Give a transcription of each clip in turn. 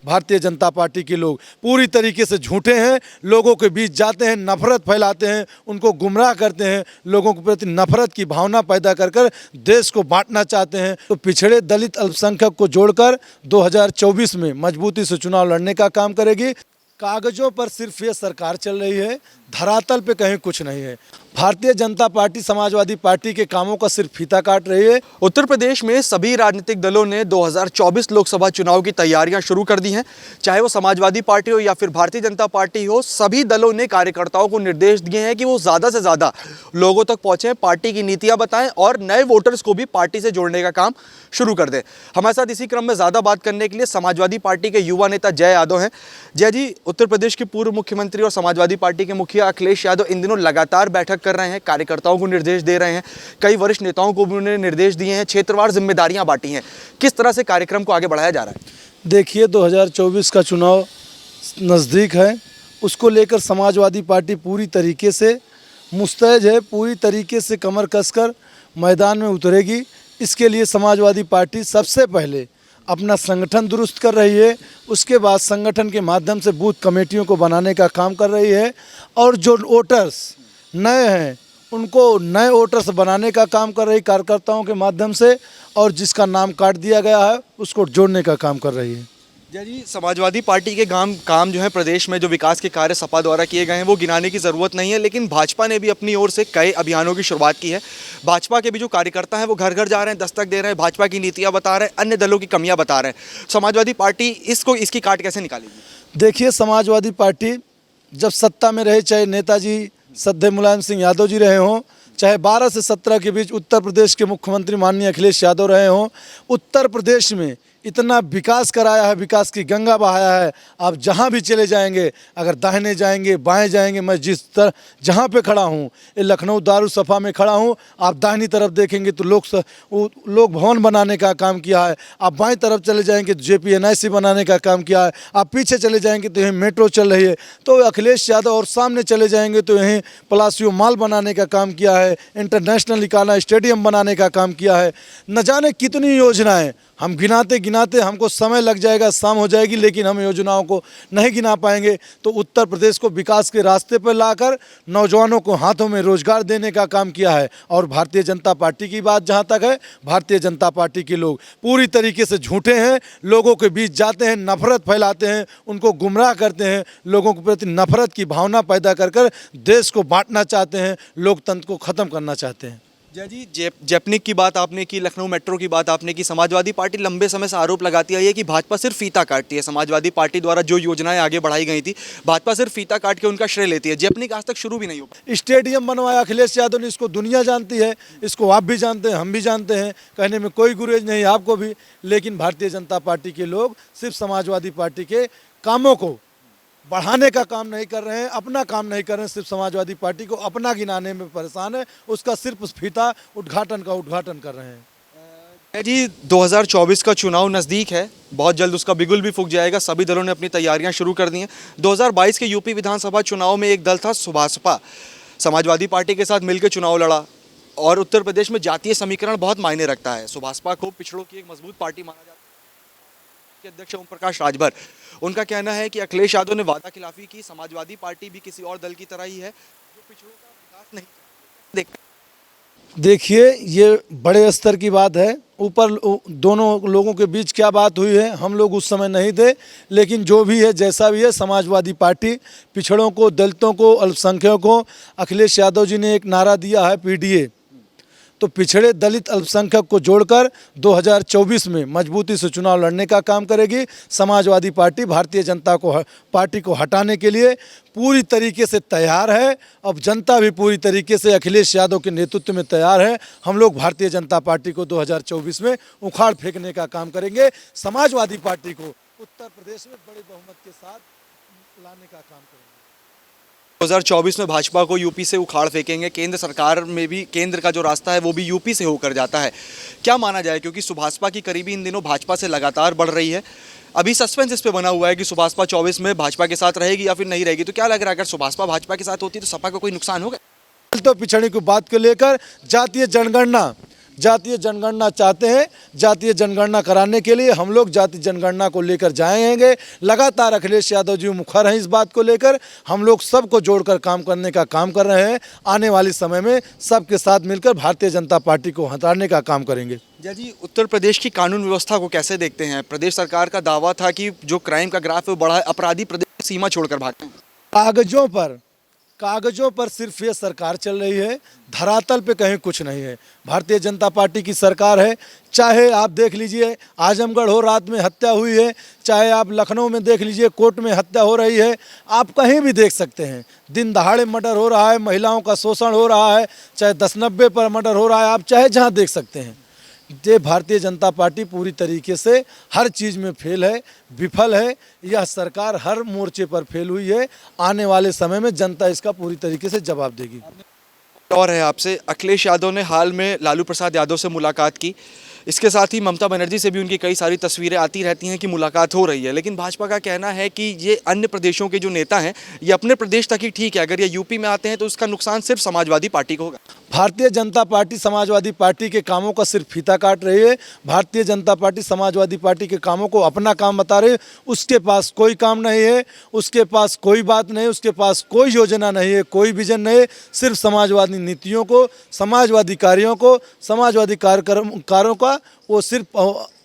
Bharatiya Janata party के लोग पूरी तरीके से झूठे हैं। लोगों के बीच जाते हैं, नफरत फैलाते हैं, उनको गुमराह करते हैं, लोगों के प्रति नफरत की भावना पैदा कर कर देश को बांटना चाहते हैं। तो पिछड़े दलित अल्पसंख्यक को जोड़कर 2024 में मजबूती से चुनाव लड़ने का काम करेगी। कागजों पर सिर्फ ये सरकार चल रही है, धरातल पे कहीं कुछ नहीं है। भारतीय जनता पार्टी समाजवादी पार्टी के कामों का सिर्फ फीता काट रही है। उत्तर प्रदेश में सभी राजनीतिक दलों ने 2024 लोकसभा चुनाव की तैयारियां शुरू कर दी हैं। चाहे वो समाजवादी पार्टी हो या फिर भारतीय जनता पार्टी हो, सभी दलों ने कार्यकर्ताओं को निर्देश दिए हैं कि वो ज़्यादा से ज़्यादा लोगों तक पहुँचें, पार्टी की नीतियाँ बताएं और नए वोटर्स को भी पार्टी से जोड़ने का काम शुरू कर दें। हमारे साथ इसी क्रम में ज़्यादा बात करने के लिए समाजवादी पार्टी के युवा नेता जय यादव हैं। जय जी, उत्तर प्रदेश के पूर्व मुख्यमंत्री और समाजवादी पार्टी के मुखिया अखिलेश यादव इन दिनों लगातार बैठक कर रहे हैं, कार्यकर्ताओं को निर्देश दे रहे हैं, कई वरिष्ठ नेताओं को भी उन्होंने निर्देश दिए हैं, क्षेत्रवार जिम्मेदारियां बांटी हैं। किस तरह से कार्यक्रम को आगे बढ़ाया जा रहा है? देखिए, 2024 का चुनाव नज़दीक है, उसको लेकर समाजवादी पार्टी पूरी तरीके से मुस्तैद है, पूरी तरीके से कमर कसकर मैदान में उतरेगी। इसके लिए समाजवादी पार्टी सबसे पहले अपना संगठन दुरुस्त कर रही है, उसके बाद संगठन के माध्यम से बूथ कमेटियों को बनाने का काम कर रही है और जो वोटर्स नए हैं उनको नए वोटर्स बनाने का काम कर रही कार्यकर्ताओं के माध्यम से, और जिसका नाम काट दिया गया है उसको जोड़ने का काम कर रही है। जय जी, समाजवादी पार्टी के काम जो है प्रदेश में जो विकास के कार्य सपा द्वारा किए गए हैं वो गिनाने की ज़रूरत नहीं है, लेकिन भाजपा ने भी अपनी ओर से कई अभियानों की शुरुआत की है। भाजपा के भी जो कार्यकर्ता हैं वो घर घर जा रहे हैं, दस्तक दे रहे हैं, भाजपा की नीतियां बता रहे हैं, अन्य दलों की कमियां बता रहे हैं। समाजवादी पार्टी इसकी काट कैसे निकालेगी? देखिए, समाजवादी पार्टी जब सत्ता में रहे, चाहे नेताजी सद्य मुलायम सिंह यादव जी रहे हों, चाहे 12 से 17 के बीच उत्तर प्रदेश के मुख्यमंत्री माननीय अखिलेश यादव रहे हों, उत्तर प्रदेश में इतना विकास कराया है, विकास की गंगा बहाया है। आप जहां भी चले जाएंगे, अगर दाहिने जाएंगे बाएं जाएंगे, मैं जिस तरह जहां पे खड़ा हूं, ये लखनऊ दारुसफा में खड़ा हूं, आप दाहिनी तरफ देखेंगे तो लोक भवन बनाने का काम किया है। आप बाएं तरफ चले जाएंगे तो JPNIC बनाने का काम किया है। आप पीछे चले जाएंगे तो यहीं मेट्रो चल रही है। तो अखिलेश यादव और सामने चले जाएंगे तो यहीं पलासियो माल बनाने का काम किया है, इंटरनेशनल इकाना स्टेडियम बनाने का काम किया है। न जाने कितनी योजनाएं, हम गिनाते गिनाते हमको समय लग जाएगा, शाम हो जाएगी, लेकिन हम योजनाओं को नहीं गिना पाएंगे। तो उत्तर प्रदेश को विकास के रास्ते पर लाकर नौजवानों को हाथों में रोजगार देने का काम किया है। और भारतीय जनता पार्टी की बात जहां तक है, भारतीय जनता पार्टी के लोग पूरी तरीके से झूठे हैं, लोगों के बीच जाते हैं, नफरत फैलाते हैं, उनको गुमराह करते हैं, लोगों के प्रति नफरत की भावना पैदा कर कर देश को बांटना चाहते हैं, लोकतंत्र को ख़त्म करना चाहते हैं। जय जी, जेपनिक की बात आपने की, लखनऊ मेट्रो की बात आपने की। समाजवादी पार्टी लंबे समय से आरोप लगाती आई है कि भाजपा सिर्फ फीता काटती है। समाजवादी पार्टी द्वारा जो योजनाएं आगे बढ़ाई गई थी, भाजपा सिर्फ फीता काट के उनका श्रेय लेती है। जेपनिक आज तक शुरू भी नहीं हो पाया। स्टेडियम बनवाया अखिलेश यादव ने, इसको दुनिया जानती है, इसको आप भी जानते हैं, हम भी जानते हैं, कहने में कोई गुरेज नहीं आपको भी। लेकिन भारतीय जनता पार्टी के लोग सिर्फ समाजवादी पार्टी के कामों को बढ़ाने का काम नहीं कर रहे हैं, अपना काम नहीं कर रहे हैं, सिर्फ समाजवादी पार्टी को अपना गिनाने में परेशान है, उसका सिर्फ फीता उद्घाटन कर रहे हैं। जी, 2024 का चुनाव नज़दीक है, बहुत जल्द उसका बिगुल भी फूंक जाएगा। सभी दलों ने अपनी तैयारियां शुरू कर दी हैं। 2022 के यूपी विधानसभा चुनाव में एक दल था सुभासपा, समाजवादी पार्टी के साथ मिलकर चुनाव लड़ा। और उत्तर प्रदेश में जातीय समीकरण बहुत मायने रखता है। सुभासपा को पिछड़ों की एक मजबूत पार्टी माना जाता है। के अध्यक्ष ओम प्रकाश राजभर, उनका कहना है कि अखिलेश यादव ने वादा खिलाफी की, समाजवादी पार्टी भी किसी और दल की तरह ही है जो पिछड़ों का विकास नहीं देखता। देखिए, ये बड़े स्तर की बात है। ऊपर दोनों लोगों के बीच क्या बात हुई है हम लोग उस समय नहीं थे, लेकिन जो भी है जैसा भी है, समाजवादी पार्टी पिछड़ों को, दलितों को, अल्पसंख्यकों को, अखिलेश यादव जी ने एक नारा दिया है PDA, तो पिछड़े दलित अल्पसंख्यक को जोड़कर 2024 में मजबूती से चुनाव लड़ने का काम करेगी। समाजवादी पार्टी भारतीय जनता पार्टी को हटाने के लिए पूरी तरीके से तैयार है। अब जनता भी पूरी तरीके से अखिलेश यादव के नेतृत्व में तैयार है। हम लोग भारतीय जनता पार्टी को 2024 में उखाड़ फेंकने का काम करेंगे। समाजवादी पार्टी को उत्तर प्रदेश में बड़े बहुमत के साथ लाने का काम करेंगे। 2024 में भाजपा को यूपी से उखाड़ फेंकेंगे। केंद्र सरकार में भी केंद्र का जो रास्ता है वो भी यूपी से होकर जाता है। क्या माना जाए, क्योंकि सुभासपा की करीबी इन दिनों भाजपा से लगातार बढ़ रही है। अभी सस्पेंस इस पे बना हुआ है कि सुभासपा 24 में भाजपा के साथ रहेगी या फिर नहीं रहेगी। तो क्या लग रहा है, अगर सुभासपा भाजपा के साथ होती तो सपा को कोई नुकसान होगा? तो पिछड़े की बात को लेकर जातीय जनगणना जातीय जनगणना चाहते हैं। जातीय जनगणना कराने के लिए हम लोग जातीय जनगणना को लेकर जाएंगे। लगातार अखिलेश यादव जी मुखर हैं इस बात को लेकर। हम लोग सबको जोड़कर काम करने का काम कर रहे हैं। आने वाले समय में सबके साथ मिलकर भारतीय जनता पार्टी को हटाने का काम करेंगे। जय जी, उत्तर प्रदेश की कानून व्यवस्था को कैसे देखते हैं? प्रदेश सरकार का दावा था कि जो क्राइम का ग्राफ है वो बढ़ा है, अपराधी प्रदेश की सीमा छोड़कर भागते हैं। कागजों पर सिर्फ ये सरकार चल रही है, धरातल पे कहीं कुछ नहीं है। भारतीय जनता पार्टी की सरकार है। चाहे आप देख लीजिए आजमगढ़ हो, रात में हत्या हुई है, चाहे आप लखनऊ में देख लीजिए कोर्ट में हत्या हो रही है, आप कहीं भी देख सकते हैं। दिन दहाड़े मर्डर हो रहा है, महिलाओं का शोषण हो रहा है, चाहे 10-90 पर मर्डर हो रहा है, आप चाहे जहाँ देख सकते हैं। ये भारतीय जनता पार्टी पूरी तरीके से हर चीज़ में फेल है, विफल है। यह सरकार हर मोर्चे पर फेल हुई है। आने वाले समय में जनता इसका पूरी तरीके से जवाब देगी। और है आपसे, अखिलेश यादव ने हाल में लालू प्रसाद यादव से मुलाकात की। इसके साथ ही ममता बनर्जी से भी उनकी कई सारी तस्वीरें आती रहती हैं कि मुलाकात हो रही है, लेकिन भाजपा का कहना है कि ये अन्य प्रदेशों के जो नेता हैं ये अपने प्रदेश तक ही ठीक है, अगर ये यूपी में आते हैं तो उसका नुकसान सिर्फ समाजवादी पार्टी को होगा। भारतीय जनता पार्टी समाजवादी पार्टी के कामों का सिर्फ फीता काट रही है। भारतीय जनता पार्टी समाजवादी पार्टी के कामों को अपना काम बता रही है। उसके पास कोई काम नहीं है, उसके पास कोई बात नहीं, उसके पास कोई योजना नहीं है, कोई विजन नहीं है। सिर्फ समाजवादी नीतियों को, समाजवादी कार्यों को, समाजवादी कार्यकर्ताओं का वो सिर्फ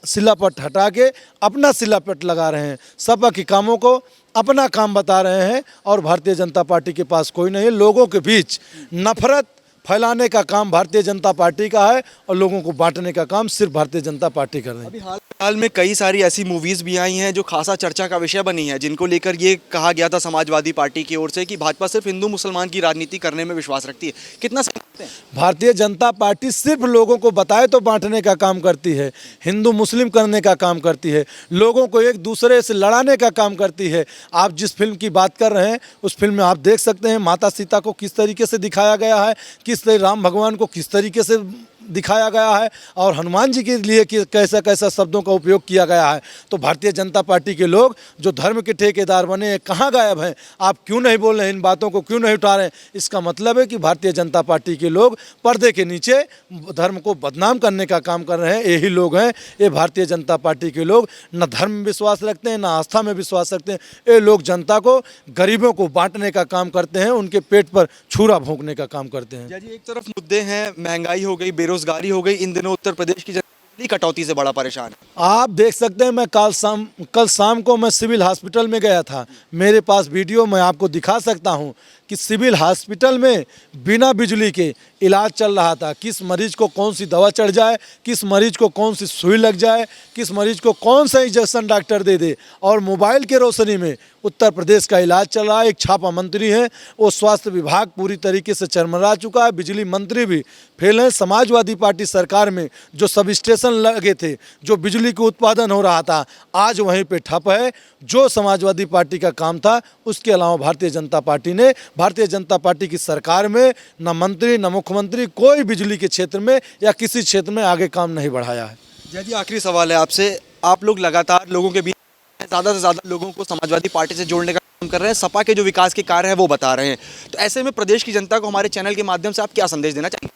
सिलापट हटा के अपना सिलापट लगा रहे हैं। सपा के कामों को अपना काम बता रहे हैं और भारतीय जनता पार्टी के पास कोई नहीं है। लोगों के बीच नफरत फैलाने का काम भारतीय जनता पार्टी का है और लोगों को बांटने का काम सिर्फ भारतीय जनता पार्टी कर रही है। अभी हाल में कई सारी ऐसी मूवीज़ भी आई हैं जो खासा चर्चा का विषय बनी है, जिनको लेकर ये कहा गया था समाजवादी पार्टी की ओर से कि भाजपा सिर्फ हिंदू मुसलमान की राजनीति करने में विश्वास रखती है। कितना सही है? भारतीय जनता पार्टी सिर्फ लोगों को बताए तो बांटने का काम करती है, हिंदू मुस्लिम करने का काम करती है, लोगों को एक दूसरे से लड़ाने का काम करती है। आप जिस फिल्म की बात कर रहे हैं उस फिल्म में आप देख सकते हैं माता सीता को किस तरीके से दिखाया गया है, किस तरह राम भगवान को किस तरीके से दिखाया गया है और हनुमान जी के लिए कि कैसा कैसा शब्दों का उपयोग किया गया है। तो भारतीय जनता पार्टी के लोग जो धर्म के ठेकेदार बने हैं कहाँ गायब हैं? आप क्यों नहीं बोल रहे हैं? इन बातों को क्यों नहीं उठा रहे हैं? इसका मतलब है कि भारतीय जनता पार्टी के लोग पर्दे के नीचे धर्म को बदनाम करने का काम कर रहे हैं। यही लोग हैं ये भारतीय जनता पार्टी के लोग। न धर्म में विश्वास रखते हैं, न आस्था में विश्वास रखते हैं। ये लोग जनता को, गरीबों को बांटने का काम करते हैं, उनके पेट पर छुरा भोंकने का काम करते हैं। जी, एक तरफ मुद्दे हैं, महंगाई हो गई, बेरोजगारी हो गई। इन दिनों उत्तर प्रदेश की जनता कटौती से बड़ा परेशान है। आप देख सकते हैं मैं कल शाम को मैं सिविल हॉस्पिटल में गया था। मेरे पास वीडियो मैं आपको दिखा सकता हूं कि सिविल हॉस्पिटल में बिना बिजली के इलाज चल रहा था। किस मरीज को कौन सी दवा चढ़ जाए, किस मरीज को कौन सी सुई लग जाए, किस मरीज को कौन सा इंजेक्शन डॉक्टर दे दे, और मोबाइल के रोशनी में उत्तर प्रदेश का इलाज चल रहा है। एक छापा मंत्री है, वो स्वास्थ्य विभाग पूरी तरीके से चरमरा चुका है, बिजली मंत्री भी फेल है। समाजवादी पार्टी सरकार में जो सब स्टेशन लगे थे, जो बिजली का उत्पादन हो रहा था, आज वहीं पे ठप है। जो समाजवादी पार्टी का काम था उसके अलावा भारतीय जनता पार्टी ने, भारतीय जनता पार्टी की सरकार में न मंत्री न मुख्यमंत्री कोई बिजली के क्षेत्र में या किसी क्षेत्र में आगे काम नहीं बढ़ाया है। जय जी, आखिरी सवाल है आपसे, आप लोग लगातार लोगों के बीच ज़्यादा से ज़्यादा लोगों को समाजवादी पार्टी से जोड़ने का काम कर रहे हैं, सपा के जो विकास के कार्य है वो बता रहे हैं, तो ऐसे में प्रदेश की जनता को हमारे चैनल के माध्यम से आप क्या संदेश देना चाहेंगे?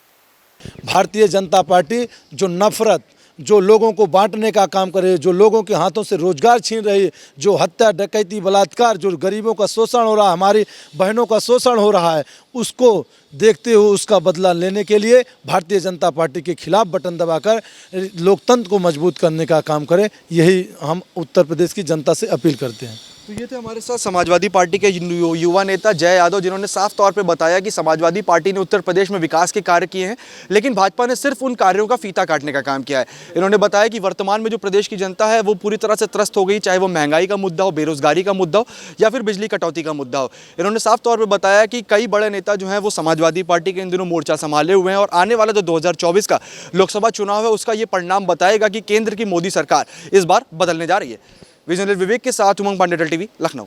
भारतीय जनता पार्टी जो नफरत, जो लोगों को बांटने का काम करे, जो लोगों के हाथों से रोजगार छीन रही है, जो हत्या डकैती बलात्कार, जो गरीबों का शोषण हो रहा है, हमारी बहनों का शोषण हो रहा है, उसको देखते हुए उसका बदला लेने के लिए भारतीय जनता पार्टी के खिलाफ बटन दबाकर लोकतंत्र को मजबूत करने का काम करें। यही हम उत्तर प्रदेश की जनता से अपील करते हैं। तो ये थे हमारे साथ समाजवादी पार्टी के युवा नेता जय यादव, जिन्होंने साफ तौर पे बताया कि समाजवादी पार्टी ने उत्तर प्रदेश में विकास के कार्य किए हैं, लेकिन भाजपा ने सिर्फ उन कार्यों का फीता काटने का काम किया है। इन्होंने बताया कि वर्तमान में जो प्रदेश की जनता है वो पूरी तरह से त्रस्त हो गई, चाहे वो महंगाई का मुद्दा हो, बेरोजगारी का मुद्दा हो या फिर बिजली कटौती का मुद्दा हो। इन्होंने साफ तौर पर बताया कि कई बड़े नेता जो हैं वो समाजवादी पार्टी के इन दिनों मोर्चा संभाले हुए हैं और आने वाला जो 2024 का लोकसभा चुनाव है उसका ये परिणाम बताएगा कि केंद्र की मोदी सरकार इस बार बदलने जा रही है। विजनल विवेक के साथ उमंग पांडे, टीवी, लखनऊ।